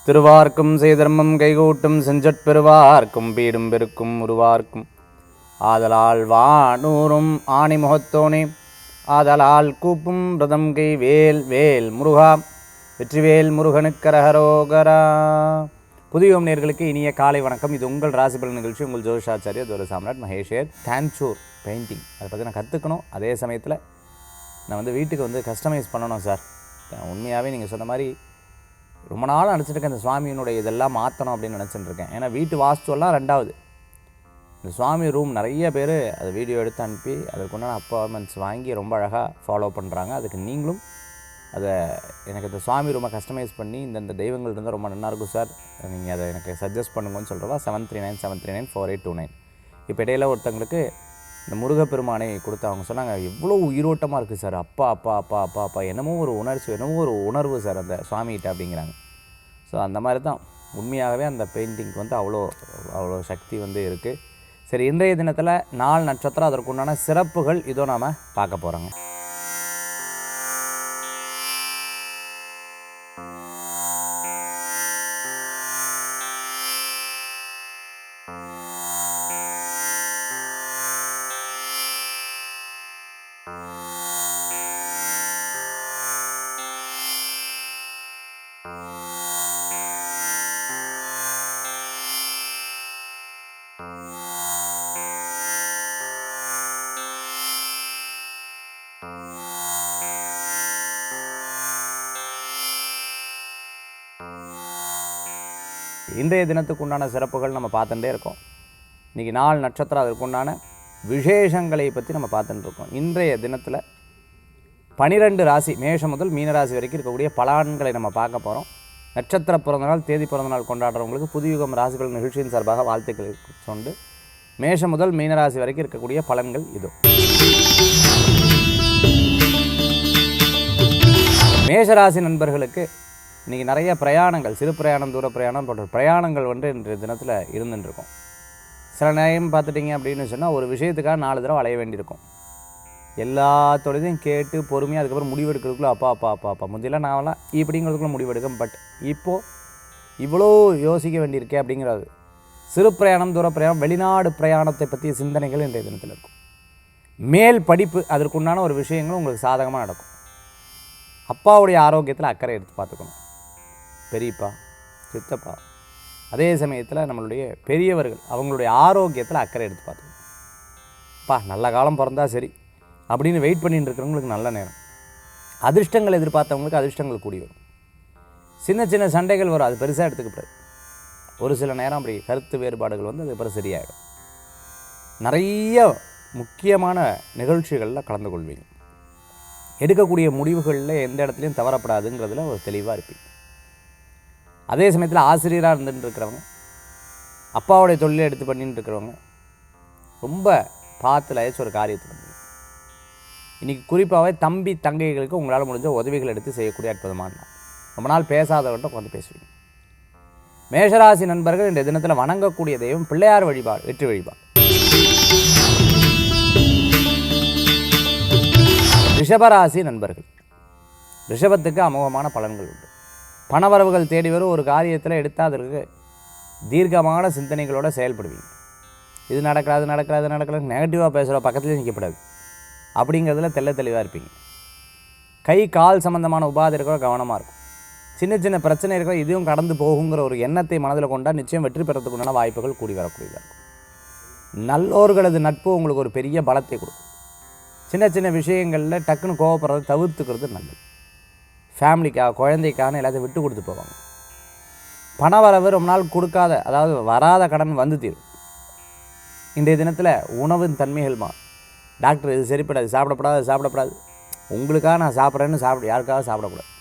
திருவார்க்கும் செய்தர்மம் கைகூட்டும் செஞ்சற்பெருவார்க்கும் பீடும் பெருக்கும் உருவார்க்கும் ஆதலால் வானூரும் ஆணி முகத்தோனே ஆதலால் கூப்பும் பிரதம் கை வேல் வேல் முருகா வெற்றிவேல் முருகனுக்கரஹரோகரா. புதியோம் நேர்களுக்கு இனிய காலை வணக்கம். இது உங்கள் ராசிபலன் நிகழ்ச்சி. உங்கள் ஜோதிஷாச்சாரியா ஜோர சாம்ராட் மகேஷர். தான்சூர் பெயிண்டிங் அதை பற்றி நான் கற்றுக்கணும். அதே சமயத்தில் நான் வீட்டுக்கு கஸ்டமைஸ் பண்ணணும் சார். உண்மையாகவே நீங்கள் சொன்ன மாதிரி ரொம்ப நாளாக நினச்சிட்டு இந்த சுவாமியினுடைய இதெல்லாம் மாற்றணும் அப்படின்னு நினச்சிட்டு இருக்கேன். ஏன்னா வீட்டு வாஸ்துவெல்லாம் ரெண்டாவது. இந்த சுவாமி ரூம் நிறைய பேர் அதை வீடியோ எடுத்து அனுப்பி அதுக்குண்டான அப்பாயின்மெண்ட்ஸ் வாங்கி ரொம்ப அழகாக ஃபாலோ பண்ணுறாங்க. அதுக்கு நீங்களும் அதை எனக்கு இந்த சுவாமி ரூமை கஸ்டமைஸ் பண்ணி இந்த தெய்வங்கள் இருந்தால் ரொம்ப நல்லாயிருக்கும் சார், நீங்கள் அதை எனக்கு சஜஸ்ட் பண்ணுங்கன்னு சொல்கிறவா 7397394829. இப்போ இடையில ஒருத்தங்களுக்கு இந்த முருகப்பெருமானை கொடுத்து அவங்க சொன்னாங்க, எவ்வளோ உயிரோட்டமாக இருக்குது சார், அப்பா அப்பா அப்பா அப்பா அப்பா என்னமோ ஒரு உணர்ச்சி, என்னமோ ஒரு உணர்வு சார் அந்த சுவாமிகிட்ட அப்படிங்கிறாங்க. ஸோ அந்த மாதிரி தான் உண்மையாகவே அந்த பெயிண்டிங்க்கு அவ்வளோ சக்தி இருக்குது. சரி, இன்றைய தினத்தில் 4 நட்சத்திரம் அதற்குண்டான சிறப்புகள் இதோ நாம் பார்க்க போகிறோங்க. இன்றைய தினத்துக்கு உண்டான சிறப்புகள் நம்ம பார்த்துட்டே இருக்கோம். இன்றைக்கி 4 நட்சத்திரம் அதற்குண்டான விசேஷங்களை பற்றி நம்ம பார்த்துட்டுருக்கோம். இன்றைய தினத்தில் 12 ராசி மேஷம் முதல் மீனராசி வரைக்கும் இருக்கக்கூடிய பலன்களை நம்ம பார்க்க போகிறோம். நட்சத்திர பிறந்தநாள் தேதி பிறந்தநாள் கொண்டாடுறவங்களுக்கு புதுயுகம் ராசிபலன் நிகழ்ச்சியின் சார்பாக வாழ்த்துக்களை சொண்டு மேஷம் முதல் மீனராசி வரைக்கும் இருக்கக்கூடிய பலன்கள் இதோ. மேஷராசி நண்பர்களுக்கு இன்றைக்கி நிறைய பிரயாணங்கள், சிறு பிரயாணம், தூர பிரயாணம் போன்ற பிரயாணங்கள் இன்றைய தினத்தில் இருந்துட்டுருக்கும். சில நேரம் பார்த்துட்டிங்க அப்படின்னு சொன்னால் ஒரு விஷயத்துக்காக 4 தடவை அலைய வேண்டியிருக்கும். எல்லாத்தோடையும் கேட்டு பொறுமையாக அதுக்கப்புறம் முடிவெடுக்கிறதுக்குள்ளே அப்பா அப்பா அப்பா அப்பா முந்தியெல்லாம் நான்லாம் இப்படிங்கிறதுக்குள்ளே முடிவெடுக்கும். பட் இப்போது இவ்வளோ யோசிக்க வேண்டியிருக்கே அப்படிங்கிறது. சிறு பிரயாணம், தூர பிரயாணம், வெளிநாடு பிரயாணத்தை பற்றிய சிந்தனைகள் இன்றைய தினத்தில் இருக்கும். மேல் படிப்பு அதற்குண்டான ஒரு விஷயங்களும் உங்களுக்கு சாதகமாக நடக்கும். அப்பாவுடைய ஆரோக்கியத்தில் அக்கறை எடுத்து பார்த்துக்கணும். பெரியப்பா, சித்தப்பா, அதே சமயத்தில் நம்மளுடைய பெரியவர்கள் அவங்களுடைய ஆரோக்கியத்தில் அக்கறை எடுத்து பார்த்துக்கணும். அப்பா நல்ல காலம் பிறந்தா சரி அப்படின்னு வெயிட் பண்ணிட்டு இருக்கிறவங்களுக்கு நல்ல நேரம். அதிர்ஷ்டங்கள் எதிர்பார்த்தவங்களுக்கு அதிர்ஷ்டங்கள் கூடி வரும். சின்ன சின்ன சண்டைகள் வரும், அது பெருசாக எடுத்துக்கப்படாது. ஒரு சில நேரம் அப்படி கருத்து வேறுபாடுகள் அதுக்கப்புறம் சரியாயிடும். நிறைய முக்கியமான நிகழ்ச்சிகளில் கலந்து கொள்வீங்க. எடுக்கக்கூடிய முடிவுகளில் எந்த இடத்துலையும் தவறப்படாதுங்கிறதுல ஒரு தெளிவாக இருப்பீங்க. அதே சமயத்தில் ஆசிரியராக இருந்துட்டு இருக்கிறவங்க, அப்பாவுடைய தொழிலை எடுத்து பண்ணிட்டு இருக்கிறவங்க ரொம்ப பார்த்துல ஒரு காரியத்தை பண்ணுவீங்க. இன்றைக்கி குறிப்பாகவே தம்பி தங்கைகளுக்கு உங்களால் முடிஞ்ச உதவிகள் எடுத்து செய்யக்கூடிய அற்புதமான நாள். ரொம்ப நாள் பேசாதவர்கிட்ட உட்காந்து பேசுவீங்க. மேஷராசி நண்பர்கள் இந்த தினத்தில் வணங்கக்கூடிய தெய்வம் பிள்ளையார் வழிபாடு, வெற்றி வழிபாடு. ரிஷபராசி நண்பர்கள், ரிஷபத்துக்கு அமோகமான பலன்கள் உண்டு. பணவரவுகள் தேடி வரும். ஒரு காரியத்தில் எடுத்தால் அதற்கு தீர்க்கமான சிந்தனைகளோடு செயல்படுவீங்க. இது நடக்காது நடக்காது நடக்காது நெகட்டிவாக பேசுகிற பக்கத்துலேயே நிற்கப்படாது அப்படிங்கிறதுல தெளிவாக இருப்பீங்க. கை கால் சம்மந்தமான உபாதை இருக்கிற கவனமாக இருக்கும். சின்ன சின்ன பிரச்சனை இருக்கிற இதுவும் கடந்து போகுங்கிற ஒரு எண்ணத்தை மனதில் கொண்டால் நிச்சயம் வெற்றி பெறத்துக்குண்டான வாய்ப்புகள் கூடி வரக்கூடியதாக இருக்கும். நல்லோர்களது நட்பு உங்களுக்கு ஒரு பெரிய பலத்தை கொடுக்கும். சின்ன சின்ன விஷயங்களில் டக்குன்னு கோவப்படுறதை தவிர்த்துக்கிறது நல்லது. ஃபேமிலிக்காக, குழந்தைக்கான எல்லாத்தையும் விட்டு கொடுத்து போவாங்க. பண வரவு ரொம்ப நாள் கொடுக்காத, அதாவது வராத கடன் தீரும். இன்றைய தினத்தில் உணவின் தன்மைகள் டாக்டர் இது சரிப்படாது, சாப்பிடப்படாது, உங்களுக்காக நான் சாப்பிட்றேன்னு யாருக்காக சாப்பிடக்கூடாது.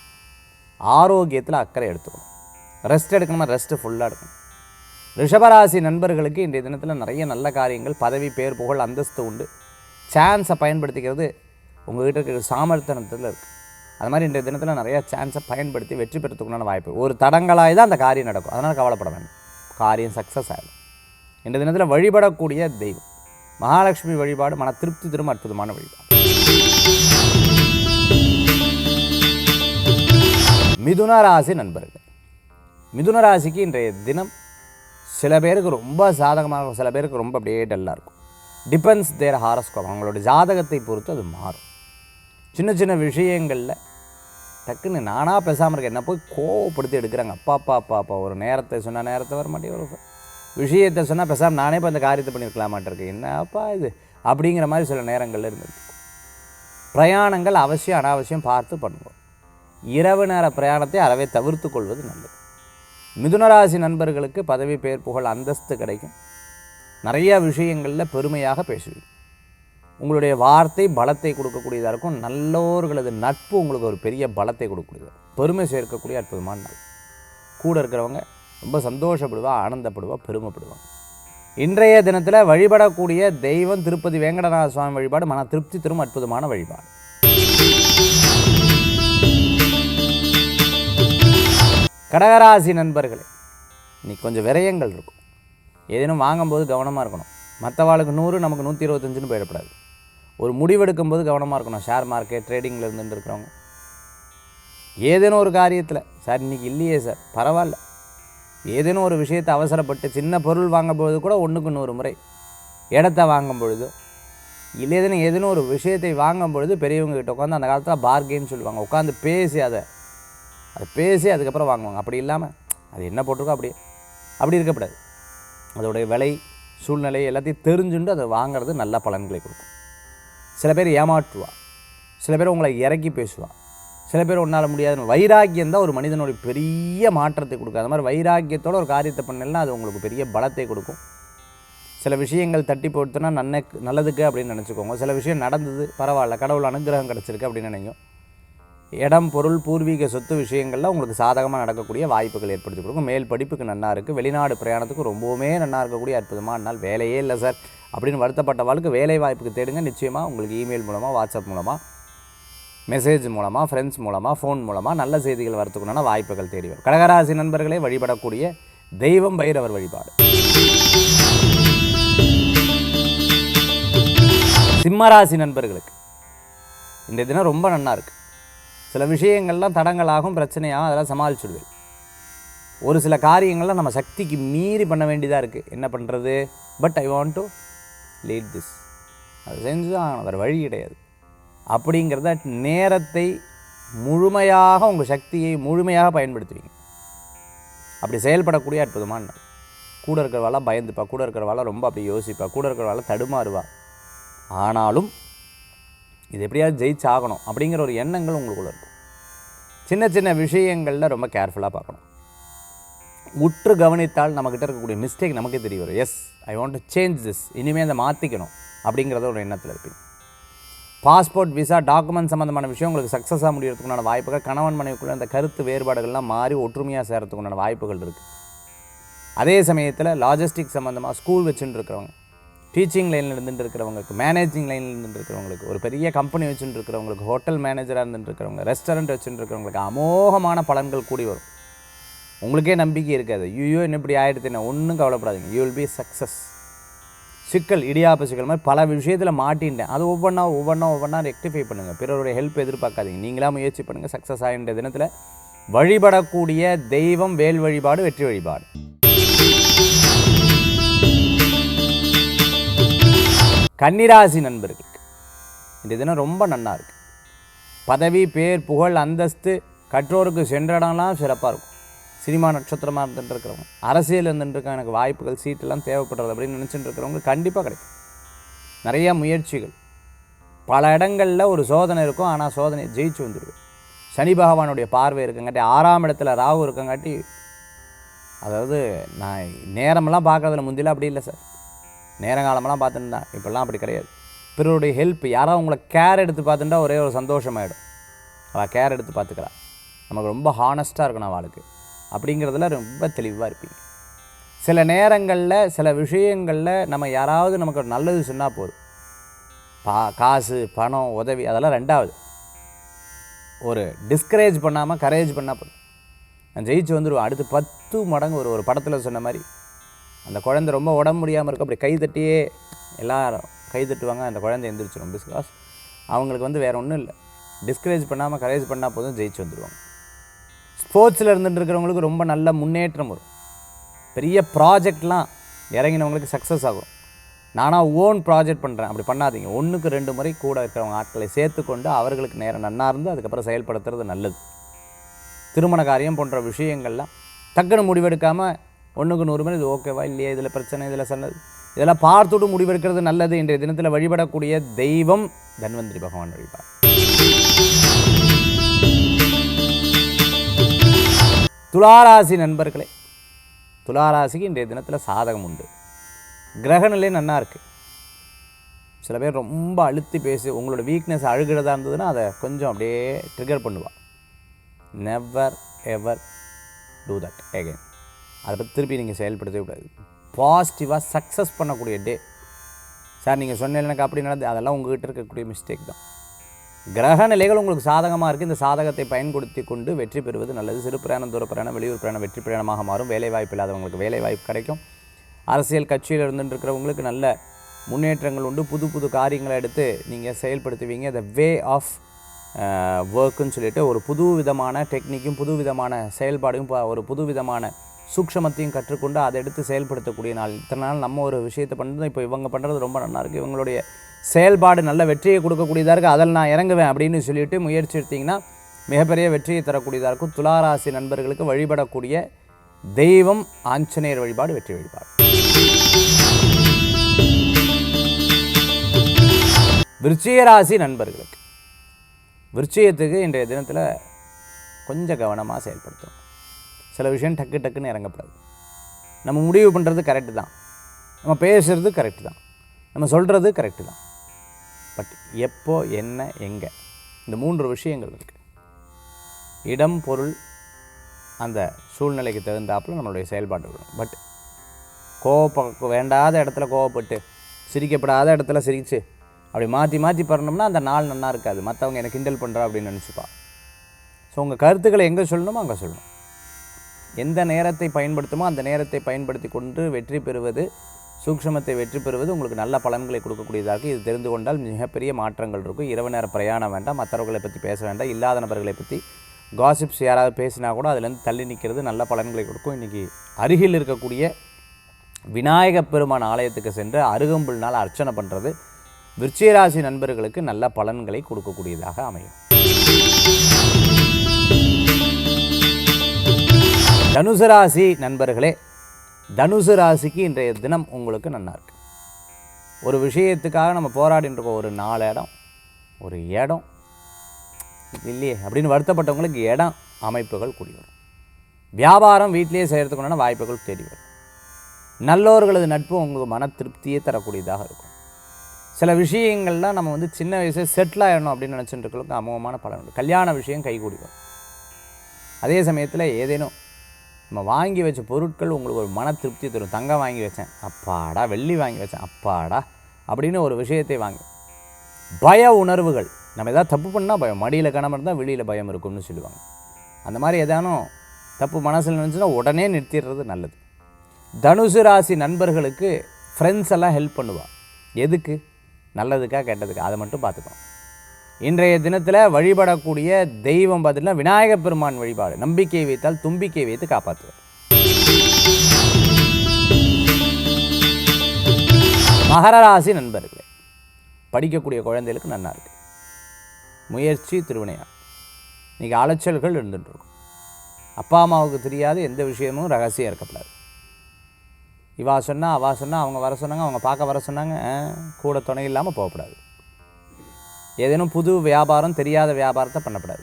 ஆரோக்கியத்தில் அக்கறை எடுத்துக்கணும். ரெஸ்ட் எடுக்கணுமா, ரெஸ்ட்டு ஃபுல்லாக எடுக்கணும். ரிஷபராசி நண்பர்களுக்கு இன்றைய தினத்தில் நிறைய நல்ல காரியங்கள், பதவி, பேர், புகழ், அந்தஸ்து உண்டு. சான்ஸை பயன்படுத்திக்கிறது உங்கள்கிட்ட இருக்கிற சாமர்த்தியத்தில் இருக்குது. அது மாதிரி இன்றைய தினத்தில் நிறையா சான்ஸை பயன்படுத்தி வெற்றி பெறத்துக்குண்டான வாய்ப்பு. ஒரு தடங்களாய் தான் அந்த காரியம் நடக்கும். அதனால் கவலைப்பட வேண்டாம், காரியம் சக்ஸஸ் ஆகிடும். இன்றைய தினத்தில் வழிபடக்கூடிய தெய்வம் மகாலட்சுமி வழிபாடு மன திருப்தி தரும் அற்புதமான வழிபாடு. மிதுன ராசி நண்பர்கள், மிதுன ராசிக்கு இன்றைய தினம் சில பேருக்கு ரொம்ப சாதகமாக இருக்கும், சில பேருக்கு ரொம்ப அப்படியே டல்லாக இருக்கும். டிபெண்ட்ஸ் தேர் ஹாரஸ்கோப். அவங்களோட ஜாதகத்தை பொறுத்து அது மாறும். சின்ன சின்ன விஷயங்களில் டக்குன்னு நானாக பேசாமல் இருக்கேன், என்ன போய் கோவப்படுத்தி எடுக்கிறாங்க. அப்பா ஒரு நேரத்தை சொன்னால் நேரத்தை வர மாட்டேன், ஒரு விஷயத்தை சொன்னால் பேசாமல் நானே இப்போ அந்த காரியத்தை பண்ணியிருக்கலாமாட்டிருக்கேன், என்னப்பா இது அப்படிங்கிற மாதிரி சில நேரங்களில் இருந்தது. பிரயாணங்கள் அவசியம் அனாவசியம் பார்த்து பண்ணுவோம். இரவு நேர பிரயாணத்தை அறவே தவிர்த்து கொள்வது நல்லது. மிதுனராசி நண்பர்களுக்கு பதவி, பேர், புகழ், அந்தஸ்து கிடைக்கும். நிறைய விஷயங்களில் பெருமையாக பேசுவீங்க. உங்களுடைய வார்த்தை பலத்தை கொடுக்கக்கூடியதாக இருக்கும். நல்லோர்களது நட்பு உங்களுக்கு ஒரு பெரிய பலத்தை கொடுக்கக்கூடியது, பெருமை சேர்க்கக்கூடிய அற்புதமான நாள். கூட இருக்கிறவங்க ரொம்ப சந்தோஷப்படுவா, ஆனந்தப்படுவா, பெருமைப்படுவாங்க. இன்றைய தினத்தில் வழிபடக்கூடிய தெய்வம் திருப்பதி வேங்கடநாத சுவாமி வழிபாடு மன திருப்தி தரும் அற்புதமான வழிபாடு. கடகராசி நண்பர்களே, இன்னைக்கு கொஞ்சம் விரயங்கள் இருக்கும். ஏதேனும் வாங்கும்போது கவனமாக இருக்கணும். மற்றவாளுக்கு 100 நமக்கு 125ன்னு போயிடக்கூடாது. ஒரு முடிவெடுக்கும்போது கவனமாக இருக்கணும். ஷேர் மார்க்கெட் ட்ரேடிங்கில் இருந்துட்டு இருக்கிறவங்க ஏதேனும் ஒரு காரியத்தில், சார் இன்றைக்கி இல்லையே சார் பரவாயில்ல, ஏதேனும் ஒரு விஷயத்தை அவசரப்பட்டு சின்ன பொருள் வாங்கும்பொழுது கூட 1க்கு 100 முறை, இடத்த வாங்கும் பொழுதோ இல்லை ஏதேனும் ஒரு விஷயத்தை வாங்கும் பொழுது பெரியவங்க கிட்ட உட்காந்து, அந்த காலத்தில் பார்கெயின் சொல்லுவாங்க, உட்காந்து பேசி அதை பேசி அதுக்கப்புறம் வாங்குவாங்க. அப்படி இல்லாமல் அது என்ன போட்டிருக்கோ அப்படி இருக்கக்கூடாது. அதோடைய விலை, சூழ்நிலை எல்லாத்தையும் தெரிஞ்சுட்டு அதை வாங்கிறது நல்ல பலன்களை கொடுக்கும். சில பேர் ஏமாற்றுவா, சில பேர் உங்களை இறக்கி பேசுவா, சில பேர் உன்னால் முடியாது. வைராக்கியம் தான் ஒரு மனிதனுடைய பெரிய மாற்றத்தை கொடுக்கும். அது மாதிரி வைராக்கியத்தோடு ஒரு காரியத்தை பண்ணலாம், அது உங்களுக்கு பெரிய பலத்தை கொடுக்கும். சில விஷயங்கள் தட்டி போட்டுனா நல்லதுக்கு அப்படின்னு நினச்சிக்கோங்க. சில விஷயம் நடந்தது பரவாயில்ல, கடவுள் அனுகிரகம் கிடச்சிருக்கு அப்படின்னு நினைக்கும். இடம், பொருள், பூர்வீக சொத்து விஷயங்கள்லாம் உங்களுக்கு சாதகமாக நடக்கக்கூடிய வாய்ப்புகள் ஏற்படுத்தி கொடுக்கும். மேல் படிப்புக்கு நன்னா இருக்குது. வெளிநாடு பிரயாணத்துக்கு ரொம்பவுமே நன்னா இருக்கக்கூடிய அற்புதமான நாள். வேலையே இல்லை சார் அப்படின்னு வருத்தப்பட்ட வாழ்க்கை வேலை வாய்ப்புக்கு தேடுங்க. நிச்சயமாக உங்களுக்கு இமெயில் மூலமாக, வாட்ஸ்அப் மூலமாக, மெசேஜ் மூலமாக, ஃப்ரெண்ட்ஸ் மூலமாக, ஃபோன் மூலமாக நல்ல செய்திகள் வரத்துக்குன்னா வாய்ப்புகள் தேடி வரும். கடகராசி நண்பர்களே, வழிபடக்கூடிய தெய்வம் பைரவர் வழிபாடு. சிம்மராசி நண்பர்களுக்கு இந்த தினம் ரொம்ப நன்னா இருக்குது. சில விஷயங்கள்லாம் தடங்களாகும், பிரச்சனையாகும், அதெல்லாம் சமாளிச்சுடுவேன். ஒரு சில காரியங்கள்லாம் நம்ம சக்திக்கு மீறி பண்ண வேண்டியதாக இருக்குது. என்ன பண்ணுறது, but I want to lead this, அது செஞ்சு தான் வேறு வழி கிடையாது அப்படிங்கிறத நேரத்தை முழுமையாக, உங்கள் சக்தியை முழுமையாக பயன்படுத்துவீங்க. அப்படி செயல்படக்கூடிய அற்புதமான நாள். கூட இருக்கிறவாளா பயந்துப்பா, கூட இருக்கிறவாளா ரொம்ப அப்படி யோசிப்பா, கூட இருக்கிறவாளா தடுமாறுவா. ஆனாலும் இது எப்படியாவது ஜெயிச்சாகணும் அப்படிங்கிற ஒரு எண்ணங்கள் உங்களுக்குள்ள இருக்கும். சின்ன சின்ன விஷயங்களில் ரொம்ப கேர்ஃபுல்லாக பார்க்கணும். உற்று கவனித்தால் நம்மக்கிட்ட இருக்கக்கூடிய மிஸ்டேக் நமக்கே தெரிய வரும். Yes, I want to change this, இனிமேல் அதை மாற்றிக்கணும் அப்படிங்கிறத ஒரு எண்ணத்தில் இருப்பீங்க. பாஸ்போர்ட், விசா, டாக்குமெண்ட் சம்மந்தமான விஷயம் உங்களுக்கு சக்ஸஸாக முடியறதுக்குண்டான வாய்ப்புகள், கணவன் மனைவிக்குள்ள அந்த கருத்து வேறுபாடுகள்லாம் மாறி ஒற்றுமையாக சேரத்துக்குண்டான வாய்ப்புகள் இருக்குது. அதே சமயத்தில் லாஜிஸ்டிக் சம்மந்தமாக ஸ்கூல் வச்சுட்டு இருக்கிறவங்க, டீச்சிங் லைனில் இருந்துட்டு இருக்கிறவங்களுக்கு, மேனேஜிங் லைனில் இருந்துட்டு இருக்கிறவங்களுக்கு, ஒரு பெரிய கம்பெனி வச்சுட்டு இருக்கிறவங்களுக்கு, ஹோட்டல் மேனேஜராக இருந்துட்டு இருக்கிறவங்க, ரெஸ்டாரண்ட் வச்சுட்டு இருக்கிறவங்களுக்கு அமோகமான பலன்கள் கூடி வரும். உங்களுக்கே நம்பிக்கை இருக்காது, ஐயோ என்ன இப்படி ஆகிடுதுன்னா ஒன்றும் கவலைப்படாதீங்க, யூ வில் பி சக்ஸஸ். சிக்கல், இடியாப்ப சிக்கல் மாதிரி பல விஷயத்தில் மாட்டின்ட்டேன், அது ஒவ்வொன்றா ரெக்டிஃபை பண்ணுங்கள். பிறருடைய ஹெல்ப் எதிர்பார்க்காதீங்க, நீங்களாக முயற்சி பண்ணுங்கள், சக்ஸஸ் ஆகின்ற தினத்தில் வழிபடக்கூடிய தெய்வம் வேல் வழிபாடு, வெற்றி வழிபாடு. கன்னிராசி நண்பர்களுக்கு இந்த தினம் ரொம்ப நன்னா இருக்குது. பதவி, பேர், புகழ், அந்தஸ்து, கற்றோருக்கு சென்ற இடம்லாம் சிறப்பாக இருக்கும். சினிமா நட்சத்திரமாக இருந்துட்டு இருக்கிறவங்க, அரசியல் இருந்துட்டு எனக்கு வாய்ப்புகள், சீட்டெல்லாம் தேவைப்படுறது அப்படின்னு நினச்சிட்டு இருக்கிறவங்க கண்டிப்பாக கிடைக்கும். நிறையா முயற்சிகள், பல இடங்களில் ஒரு சோதனை இருக்கும், ஆனால் சோதனை ஜெயிச்சு வந்துடுவேன். சனி பகவானுடைய பார்வை இருக்கங்காட்டி, 6ஆம் இடத்துல ராகு இருக்கங்காட்டி, அதாவது நான் நேரமெல்லாம் பார்க்குறதுல முந்திலாம் அப்படி இல்லை சார், நேரங்காலமெல்லாம் பார்த்துட்டு தான், இப்போல்லாம் அப்படி கிடையாது. பிறருடைய ஹெல்ப், யாராவது உங்களை கேர் எடுத்து பார்த்துட்டா ஒரே ஒரு சந்தோஷமாயிடும். அவள் கேர் எடுத்து பார்த்துக்கிறா, நமக்கு ரொம்ப ஹானஸ்ட்டாக இருக்கணும் அவளுக்கு அப்படிங்கிறதுல ரொம்ப தெளிவாக இருப்பீங்க. சில நேரங்களில் சில விஷயங்களில் நம்ம யாராவது நமக்கு ஒரு நல்லது சொன்னால் போதும், காசு, பணம், உதவி அதெல்லாம் ரெண்டாவது. ஒரு டிஸ்கரேஜ் பண்ணாமல் கரேஜ் பண்ணால் போதும், நான் ஜெயிச்சு வந்துடுவேன். அடுத்து 10 மடங்கு ஒரு படத்தில் சொன்ன மாதிரி, அந்த குழந்தை ரொம்ப உடம்பு முடியாமல் இருக்கும், அப்படி கைதட்டியே எல்லாரும் கைதட்டுவாங்க, அந்த குழந்தை எந்திரிச்சிடும். பிகாஸ் அவங்களுக்கு வேறு ஒன்றும் இல்லை, டிஸ்கரேஜ் பண்ணாமல் கரேஜ் பண்ணால் போதும், ஜெயிச்சு வந்துடுவாங்க. ஸ்போர்ட்ஸில் இருந்துட்டு இருக்கிறவங்களுக்கு ரொம்ப நல்ல முன்னேற்றம் வரும். பெரிய ப்ராஜெக்ட்லாம் இறங்கினவங்களுக்கு சக்ஸஸ் ஆகும். நானாக ஓன் ப்ராஜெக்ட் பண்ணுறேன் அப்படி பண்ணாதீங்க. 1க்கு 2 முறை கூட இருக்கிறவங்க ஆட்களை சேர்த்துக்கொண்டு அவர்களுக்கு நேரம் நன்னா இருந்து அதுக்கப்புறம் செயல்படுத்துறது நல்லது. திருமண காரியம் போன்ற விஷயங்கள்லாம் டக்குன்னு முடிவெடுக்காமல் 1க்கு 100 முறை இது ஓகேவா இல்லையா, இதில் பிரச்சனை, இதில் சொன்னது, இதெல்லாம் பார்த்துட்டு முடிவெடுக்கிறது நல்லது. இன்றைய தினத்தில் வழிபடக்கூடிய தெய்வம் தன்வந்திரி பகவான் வழிபாடு. துளாராசி நண்பர்களே, துளாராசிக்கு இன்றைய தினத்தில் சாதகம் உண்டு. கிரகநிலை நன்னா இருக்குது. சில பேர் ரொம்ப அழுத்தி பேசி உங்களோட வீக்னஸ் அழுகிறதா இருந்ததுன்னா அதை கொஞ்சம் அப்படியே ட்ரிகர் பண்ணுவாள். Never ever do that again. அதை பற்றி திருப்பி நீங்கள் செயல்படுத்தவே கூடாது. பாசிட்டிவாக சக்ஸஸ் பண்ணக்கூடிய டே. சார் நீங்கள் சொன்ன எனக்கு அப்படி நடந்து, அதெல்லாம் உங்கள்கிட்ட இருக்கக்கூடிய மிஸ்டேக் தான். கிரக நிலைகள் உங்களுக்கு சாதகமாக இருக்குது. இந்த சாதகத்தை பயன்படுத்தி கொண்டு வெற்றி பெறுவது நல்லது. சிறு பிரயாணம், தூர பிரயாணம், வெளியூர் பிரயாணம் வெற்றி பிரயாணமாக மாறும். வேலைவாய்ப்பு இல்லாதவங்களுக்கு வேலைவாய்ப்பு கிடைக்கும். அரசியல் கட்சியில் இருந்துருக்கிறவங்களுக்கு நல்ல முன்னேற்றங்கள் உண்டு. புது புது காரியங்களை எடுத்து நீங்கள் செயல்படுத்துவீங்க. த வே ஆஃப் ஒர்க்குன்னு சொல்லிட்டு ஒரு புது விதமான டெக்னிக்கும் புது விதமான செயல்பாடும் ஒரு புது விதமான சூக்ஷமத்தையும் கற்றுக்கொண்டு அதை எடுத்து செயல்படுத்தக்கூடிய நாள். இத்தனை நாள் நம்ம ஒரு விஷயத்தை பண்ணுறது, இப்போ இவங்க பண்ணுறது ரொம்ப நல்லா இருக்குது, இவங்களுடைய செயல்பாடு நல்ல வெற்றியை கொடுக்கக்கூடியதாக இருக்குது, அதில் நான் இறங்குவேன் அப்படின்னு சொல்லிட்டு முயற்சி எடுத்திங்கன்னா மிகப்பெரிய வெற்றியை தரக்கூடியதாக இருக்கும். துளாராசி நண்பர்களுக்கு வழிபடக்கூடிய தெய்வம் ஆஞ்சநேயர் வழிபாடு வெற்றி வழிபாடு. விருச்சிக ராசி நண்பர்களுக்கு, விருச்சிகத்துக்கு இன்றைய தினத்தில் கொஞ்சம் கவனமாக செயல்படுத்தணும். சில விஷயம் டக்கு டக்குன்னு இறங்கப்படாது. நம்ம முடிவு பண்ணுறது கரெக்டு தான், நம்ம பேசுகிறது கரெக்டு தான், நம்ம சொல்கிறது கரெக்டு தான். பட் எப்போ, என்ன, எங்கே, இந்த 3 விஷயங்கள் இருக்குது. இடம், பொருள், அந்த சூழ்நிலைக்கு தகுந்தாப்புல நம்மளுடைய செயல்பாடு இருக்கணும். பட் வேண்டாத இடத்துல கோவப்பட்டு, சிரிக்கப்படாத இடத்துல சிரித்து அப்படி மாற்றி மாற்றி பண்ணோம்னா அந்த நாள் நல்லா இருக்காது. மற்றவங்க எனக்கு கிண்டல் பண்ணுறா அப்படின்னு நினச்சிப்பா. ஸோ உங்கள் கருத்துக்களை எங்கே சொல்லணுமோ அங்கே சொல்லணும். எந்த நேரத்தை பயன்படுத்துமோ அந்த நேரத்தை பயன்படுத்தி கொண்டு வெற்றி பெறுவது, சூக்ஷமத்தை வெற்றி பெறுவது உங்களுக்கு நல்ல பலன்களை கொடுக்கக்கூடியதாக. இது தெரிந்து கொண்டால் மிகப்பெரிய மாற்றங்கள் இருக்கும். இரவு நேர பிரயாணம் வேண்டாம், மற்றவர்களை பற்றி பேச வேண்டாம், இல்லாத நபர்களை பற்றி காசிப்ஸ் யாராவது பேசினா கூட அதுலேருந்து தள்ளி நிற்கிறது நல்ல பலன்களை கொடுக்கும். இன்றைக்கி அருகில் இருக்கக்கூடிய விநாயகப் பெருமான் ஆலயத்துக்கு சென்று அருகம்புல்னால் அர்ச்சனை பண்ணுறது விருச்சிக ராசி நண்பர்களுக்கு நல்ல பலன்களை கொடுக்கக்கூடியதாக அமையும். தனுசு ராசி நண்பர்களே, தனுசு ராசிக்கு இன்றைய தினம் உங்களுக்கு நல்லா இருக்கு. ஒரு விஷயத்துக்காக நம்ம போராடிட்டு இருக்கோம். ஒரு 4 இடம், ஒரு இடம் இல்லையே அப்படின்னு வருத்தப்பட்டவங்களுக்கு இடம் அமைப்புகள் கூடி வரும். வியாபாரம் வீட்டிலேயே செய்கிறதுக்குண்டான வாய்ப்புகள் தேடி வரும். நல்லோர்களது நட்பு உங்களுக்கு மன திருப்தியே தரக்கூடியதாக இருக்கும். சில விஷயங்கள்லாம் நம்ம சின்ன வயசில் செட்டில் ஆகிடணும் அப்படின்னு நினச்சிட்டு இருக்கிறவங்களுக்கு அமோகமான பலன் உண்டு. கல்யாண விஷயம் கைகூடி வரும். அதே சமயத்தில் ஏதேனும் நம்ம வாங்கி வச்ச பொருட்கள் உங்களுக்கு ஒரு மன திருப்தி தரும். தங்கம் வாங்கி வச்சேன் அப்பாடா, வெள்ளி வாங்கி வச்சேன் அப்பாடா அப்படின்னு ஒரு விஷயத்தை வாங்கி. பய உணர்வுகள், நம்ம எதாவது தப்பு பண்ணால் பயம், மடியில் கணம் இருந்தால் வெளியில் பயம் இருக்கும்னு சொல்லுவாங்க. அந்த மாதிரி ஏதானும் தப்பு மனசில் நினச்சுன்னா உடனே நிறுத்திடுறது நல்லது. தனுசு ராசி நண்பர்களுக்கு ஃப்ரெண்ட்ஸ் எல்லாம் ஹெல்ப் பண்ணுவாள். எதுக்கு? நல்லதுக்கா கெட்டதுக்கா, அதை மட்டும் பார்த்துக்கணும். இன்றைய தினத்தில் வழிபடக்கூடிய தெய்வம் பார்த்தீங்கன்னா விநாயகப் பெருமான் வழிபாடு. நம்பிக்கை வைத்தால் தும்பிக்கை வைத்து காப்பாற்றுவார். மகர ராசி நண்பர்களே, படிக்கக்கூடிய குழந்தைகளுக்கு நல்லா இருக்கு. முயற்சி திருவினையா. இன்றைக்கி அலைச்சல்கள் இருந்துகிட்ருக்கும். அப்பா அம்மாவுக்கு தெரியாத எந்த விஷயமும் ரகசியம் இருக்கப்படாது. இவா சொன்னால் அவா சொன்னால், அவங்க வர சொன்னாங்க, அவங்க பார்க்க வர சொன்னாங்க, கூட துணை இல்லாமல் போகக்கூடாது. ஏதேனும் புது வியாபாரம், தெரியாத வியாபாரத்தை பண்ணக்கூடாது.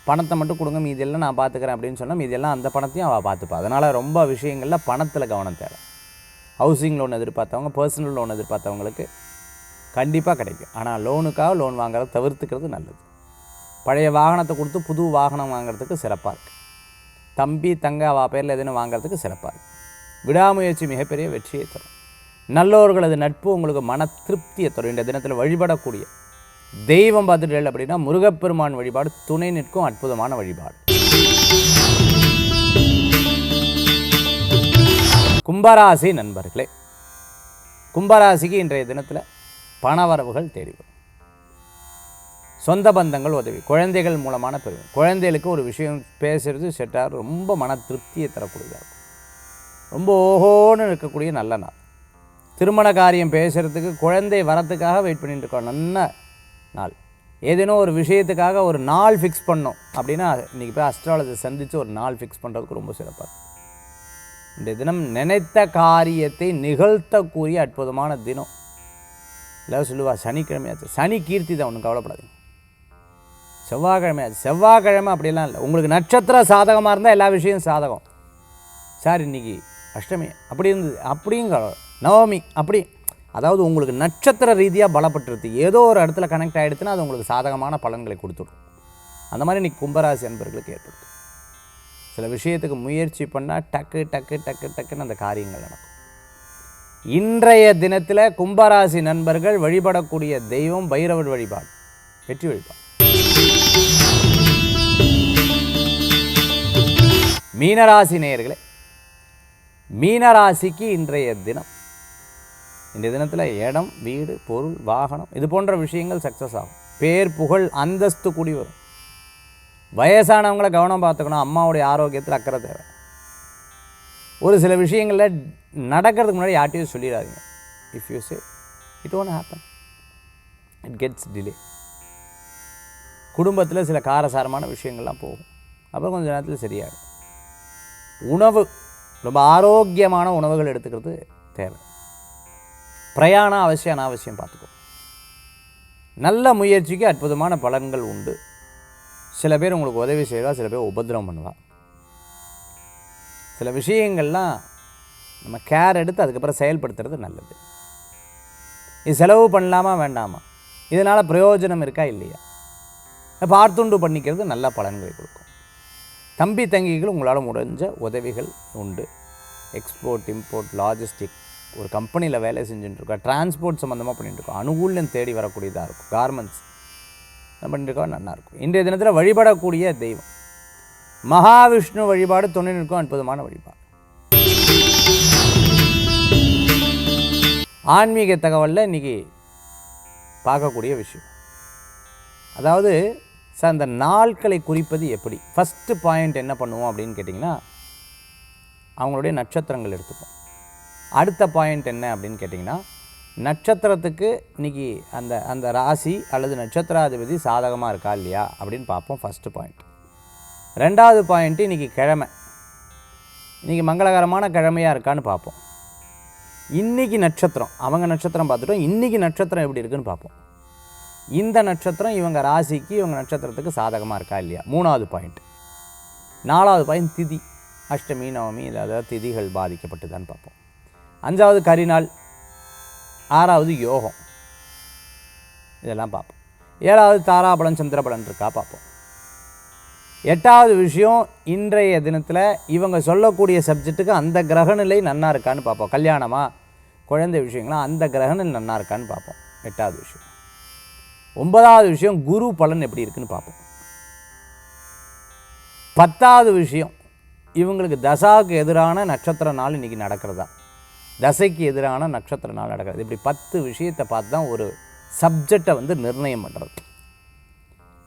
பணத்தை மட்டும் கொடுங்க, மீதியெல்லாம் நான் பார்த்துக்கிறேன் அப்படின்னு சொன்னால் மீதியெல்லாம் அந்த பணத்தையும் அவள் பார்த்துப்பா. அதனால் ரொம்ப விஷயங்களில் பணத்தில் கவனம் தேவை. ஹவுசிங் லோன் எதிர்பார்த்தவங்க, பர்சனல் லோன் எதிர்பார்த்தவங்களுக்கு கண்டிப்பாக கிடைக்கும். ஆனால் லோனுக்காக லோன் வாங்குறத தவிர்த்துக்கிறது நல்லது. பழைய வாகனத்தை கொடுத்து புது வாகனம் வாங்குறதுக்கு சிறப்பாக இருக்குது. தம்பி தங்க அவள் பேரில் எதுன்னு வாங்குறதுக்கு சிறப்பாக இருக்குது. விடாமுயற்சி மிகப்பெரிய வெற்றியை தரும். நல்லோர்களது நட்பு உங்களுக்கு மன திருப்தியை தரும். இந்த தினத்தில் வழிபடக்கூடிய தெய்வம் பார்த்துட்டல் அப்படின்னா முருகப்பெருமான் வழிபாடு துணை நிற்கும் அற்புதமான வழிபாடு. கும்பராசி நண்பர்களே, கும்பராசிக்கு இன்றைய தினத்தில் பணவரவுகள் தேடி வரும். சொந்த பந்தங்கள் உதவி, குழந்தைகள் மூலமான பெருமை, குழந்தைகளுக்கு ஒரு விஷயம் பேசுகிறது செட்டாக ரொம்ப மன திருப்தியை தரக்கூடியதாக இருக்கும். ரொம்ப ஓஹோன்னு இருக்கக்கூடிய நல்ல நாள். திருமண காரியம் பேசுகிறதுக்கு, குழந்தை வரத்துக்காக வெயிட் பண்ணிட்டு இருக்கோம், நல்ல நாள். ஏதேனும் ஒரு விஷயத்துக்காக ஒரு நாள் ஃபிக்ஸ் பண்ணோம் அப்படின்னா இன்றைக்கி போய் அஸ்ட்ராலஜர் சந்தித்து ஒரு நாள் ஃபிக்ஸ் பண்ணுறதுக்கு ரொம்ப சிறப்பாக இருக்கும். இந்த தினம் நினைத்த காரியத்தை நிகழ்த்தக்கூடிய அற்புதமான தினம். எல்லோரும் சொல்லுவா சனிக்கிழமையாச்சு, சனி கீர்த்தி தான், ஒன்றும் கவலைப்படாதீங்க. செவ்வாய்க்கிழமையாச்சு, செவ்வாய்க்கிழமை அப்படிலாம் இல்லை. உங்களுக்கு நட்சத்திரம் சாதகமாக இருந்தால் எல்லா விஷயம் சாதகம். சார் இன்றைக்கி அஷ்டமி அப்படி இருந்தது அப்படிங்க, நவமி அப்படி, அதாவது உங்களுக்கு நட்சத்திர ரீதியாக பலப்பட்டுருது, ஏதோ ஒரு இடத்துல கனெக்ட் ஆகிடுச்சுன்னா அது உங்களுக்கு சாதகமான பலன்களை கொடுத்துடும். அந்த மாதிரி இன்றைக்கி கும்பராசி அன்பர்களுக்கு ஏற்படுத்தும். சில விஷயத்துக்கு முயற்சி பண்ணால் டக்கு டக்கு டக்கு டக்குன்னு அந்த காரியங்கள் நடக்கும். இன்றைய தினத்தில் கும்பராசி நண்பர்கள் வழிபடக்கூடிய தெய்வம் பைரவர் வழிபாடு, வெற்றி வழிபாடு. மீனராசி நேயர்களே, மீனராசிக்கு இன்றைய தினத்தில் இடம், வீடு, பொருள், வாகனம் இது போன்ற விஷயங்கள் சக்ஸஸ் ஆகும். பேர், புகழ், அந்தஸ்து கூடி வரும். வயசானவங்களை கவனம் பார்த்துக்கணும். அம்மாவுடைய ஆரோக்கியத்தில் அக்கறை தேவை. ஒரு சில விஷயங்களில் நடக்கிறதுக்கு முன்னாடி யார்ட்டையும் சொல்லிடாதீங்க. If you say it won't happen, it gets delay. குடும்பத்தில் சில காரசாரமான விஷயங்கள்லாம் போகும், அப்புறம் கொஞ்சம் நேரத்தில் சரியாகும். உணவு, ரொம்ப ஆரோக்கியமான உணவுகள் எடுத்துக்கிறது தேவை. பிரயாணம் அவசியம் அனாவசியம் பார்த்துக்கோ. நல்ல முயற்சிக்கு அற்புதமான பலன்கள் உண்டு. சில பேர் உங்களுக்கு உதவி செய்வா, சில பேர் உபத்திரவம் பண்ணுவா. சில விஷயங்கள்லாம் நம்ம கேர் எடுத்து அதுக்கப்புறம் செயல்படுத்துறது நல்லது. இது செலவு பண்ணலாமா வேண்டாமா, இதனால் பிரயோஜனம் இருக்கா இல்லையா, பார்த்துண்டு பண்ணிக்கிறது நல்ல பலன்களை கொடுக்கும். தம்பி தங்கிகள் உங்களால் முடிஞ்ச உதவிகள் உண்டு. எக்ஸ்போர்ட், இம்போர்ட், லாஜிஸ்டிக், ஒரு கம்பெனியில் வேலை செஞ்சுட்டுருக்கா, டிரான்ஸ்போர்ட் சம்மந்தமாக பண்ணிட்டுருக்கோம், அனுகூலம் தேடி வரக்கூடியதாக இருக்கும். கார்மெண்ட்ஸ் பண்ணிட்டுருக்கா, நல்லாயிருக்கும். இன்றைய தினத்தில் வழிபடக்கூடிய தெய்வம் மகாவிஷ்ணு வழிபாடு, தொழிலுக்கும் அற்புதமான வழிபாடு. ஆன்மீக தகவலில் இன்றைக்கி பார்க்கக்கூடிய விஷயம், அதாவது சார் அந்த நாட்களை குறிப்பது எப்படி. ஃபஸ்ட்டு பாயிண்ட் என்ன பண்ணுவோம் அப்படின்னு கேட்டிங்கன்னா, அவங்களுடைய நட்சத்திரங்கள் எடுத்துப்போம். அடுத்த பாயிண்ட் என்ன அப்படின்னு கேட்டிங்கன்னா, நட்சத்திரத்துக்கு இன்றைக்கி அந்த அந்த ராசி அல்லது நட்சத்திராதிபதி சாதகமாக இருக்கா இல்லையா அப்படின்னு பார்ப்போம். First point. ரெண்டாவது பாயிண்ட்டு இன்றைக்கி கிழமை, இன்றைக்கி மங்களகரமான கிழமையாக இருக்கான்னு பார்ப்போம். இன்றைக்கி நட்சத்திரம், அவங்க நட்சத்திரம் பார்த்துட்டோம், இன்றைக்கி நட்சத்திரம் எப்படி இருக்குதுன்னு பார்ப்போம். இந்த நட்சத்திரம் இவங்க ராசிக்கு இவங்க நட்சத்திரத்துக்கு சாதகமாக இருக்கா இல்லையா, மூணாவது பாயிண்ட். நாலாவது பாயிண்ட் திதி, அஷ்டமி, நவமி, அதாவது திதிகள் பாதிக்கப்பட்டுதான்னு பார்ப்போம். அஞ்சாவது கரிநாள், ஆறாவது யோகம், இதெல்லாம் பார்ப்போம். ஏழாவது தாராபலன், சந்திரபலன் இருக்கா பார்ப்போம். எட்டாவது விஷயம், இன்றைய தினத்தில் இவங்க சொல்லக்கூடிய சப்ஜெக்ட்டுக்கு அந்த கிரகநிலை நன்னா இருக்கான்னு பார்ப்போம். கல்யாணமா, குழந்தை விஷயங்களாம் அந்த கிரகநிலை நன்னா இருக்கான்னு பார்ப்போம். எட்டாவது விஷயம். ஒன்பதாவது விஷயம், குரு பலன் எப்படி இருக்குன்னு பார்ப்போம். பத்தாவது விஷயம், இவங்களுக்கு தசாவுக்கு எதிரான நட்சத்திர நாள் இன்றைக்கி நடக்கிறதா, தசைக்கு எதிரான நட்சத்திர நாள் நடக்கிறது. இப்படி 10 விஷயத்தை பார்த்து தான் ஒரு சப்ஜெக்டை நிர்ணயம் பண்ணுறது.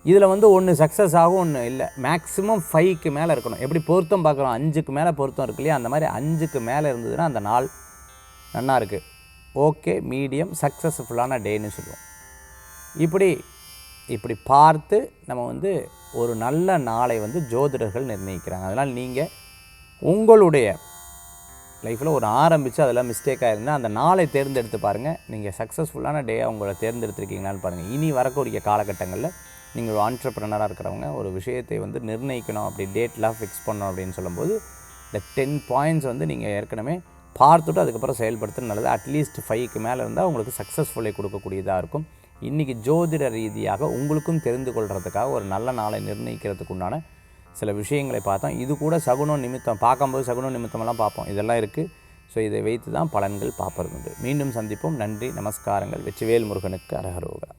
இதில் ஒன்று சக்ஸஸ் ஆகும், ஒன்று இல்லை. மேக்ஸிமம் 5க்கு மேலே இருக்கணும். எப்படி பொருத்தம் பார்க்குறோம், 5க்கு மேலே பொருத்தம் இருக்கு இல்லையா, அந்த மாதிரி 5க்கு மேலே இருந்ததுன்னா அந்த நாள் நல்லா இருக்குது, ஓகே, மீடியம், சக்ஸஸ்ஃபுல்லான டேன்னு சொல்லுவோம். இப்படி பார்த்து நம்ம ஒரு நல்ல நாளை ஜோதிடர்கள் நிர்ணயிக்கிறாங்க. அதனால் நீங்கள் உங்களுடைய லைஃப்பில் ஒரு ஆரம்பித்து அதெல்லாம் மிஸ்டேக்காக இருந்தால் அந்த நாளை தேர்ந்தெடுத்து பாருங்கள். நீங்கள் சக்ஸஸ்ஃபுல்லான டேயாக உங்களை தேர்ந்தெடுத்துருக்கீங்களான்னு பாருங்கள். இனி வரக்கூடிய காலகட்டங்களில் நீங்கள் ஒரு ஆண்டர்ப்ரனராக இருக்கிறவங்க ஒரு விஷயத்தை நிர்ணயிக்கணும், அப்படி டேட்லாம் ஃபிக்ஸ் பண்ணணும் அப்படின்னு சொல்லும்போது இந்த 10 பாயிண்ட்ஸ் நீங்கள் ஏற்கனவே பார்த்துட்டு அதுக்கப்புறம் செயல்படுத்துறது நல்லது. அட்லீஸ்ட் 5க்கு மேலே இருந்தால் உங்களுக்கு சக்ஸஸ்ஃபுல்லை கொடுக்கக்கூடியதாக இருக்கும். இன்றைக்கி ஜோதிட ரீதியாக உங்களுக்கும் தெரிந்து கொள்கிறதுக்காக ஒரு நல்ல நாளை நிர்ணயிக்கிறதுக்கு உண்டான சில விஷயங்களை பார்த்தோம். இது கூட சகுனம் நிமித்தம் பார்க்கும்போது சகுனம் நிமித்தமெல்லாம் பார்ப்போம், இதெல்லாம் இருக்குது. ஸோ இதை வைத்து தான் பலன்கள் பார்ப்பது உண்டு. மீண்டும் சந்திப்போம். நன்றி, நமஸ்காரங்கள். வெற்றிவேல் முருகனுக்கு அரகரோகரா.